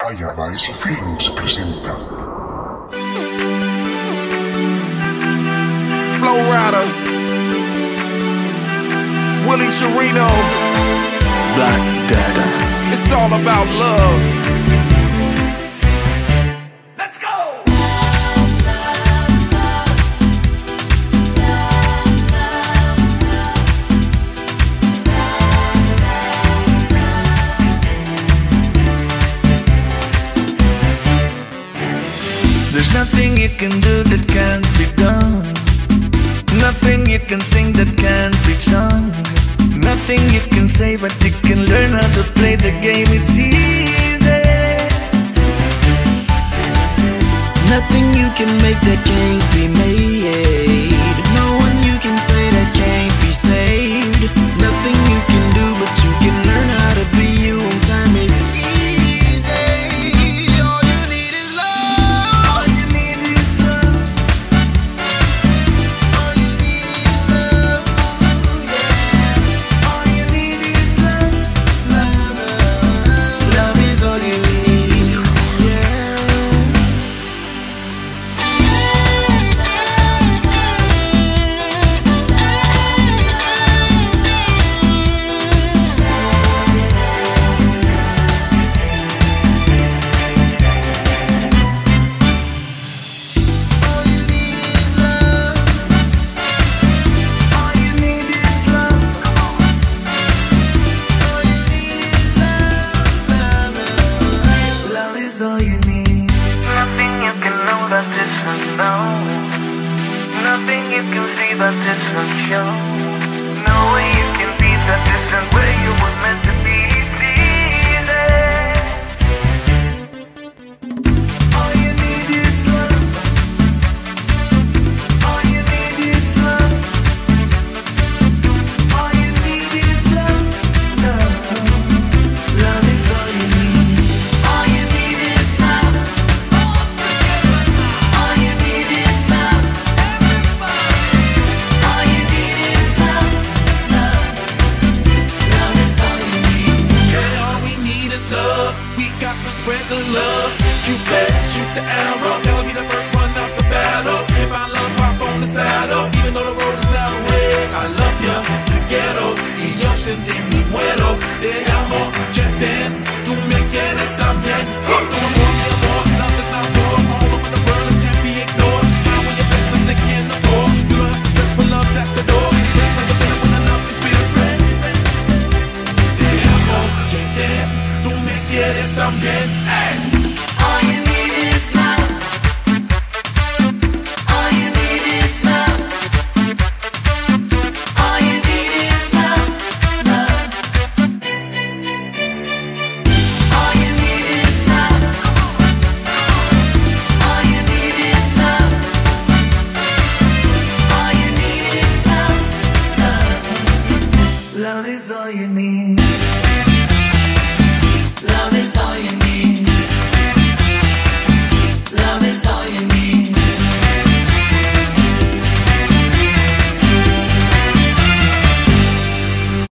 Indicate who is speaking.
Speaker 1: Ayabaez Films presenta
Speaker 2: Flow Rider, Willie Chirino,
Speaker 3: Black Dada.
Speaker 2: it's all about love. Let's go!
Speaker 3: There's nothing you can do that can't be done. Nothing you can sing that can't be sung. Nothing you can say, but you can learn how to play the game. It's easy. Nothing you can make that can't be made. No one you can say that can't be saved. Nothing you can do, but you can learn how to be you in time. It's easy. All you need is love. All you need is love. All you need is love. Yeah. All you need is love. Love, love. Love is all you need. Yeah. All you need. Nothing you can know that isn't known. Nothing you can see that isn't shown. No way you can be that isn't where you were meant to be. All you need is love. All you need is love. All you need is love. Love, love is all you need. All you need is love. All you need is love. All you need is love. Love, love is all you need.
Speaker 2: Yeah, all we need is love. We got to spread the love. You bet, shoot the arrow. Never be the first one out the battle. If I love, pop on the saddle. Even though the road is narrow, hey, I love ya. Te quiero y yo sin ti me muero. Te amo, ya ten. Tú me quieres también. Como amor, mi amor, love is not war. All over the world, it can't be ignored. Smile when your face was sick and the poor. You don't have to stress for love at the door. Express how you feel when I love is spirit. Te amo, ya ten. Tú me quieres también. Hey.
Speaker 3: All you need is love. All you need is love. All you need is love. Love. All you need is love. All you need is love. All you need is love. Love. Love is all you need.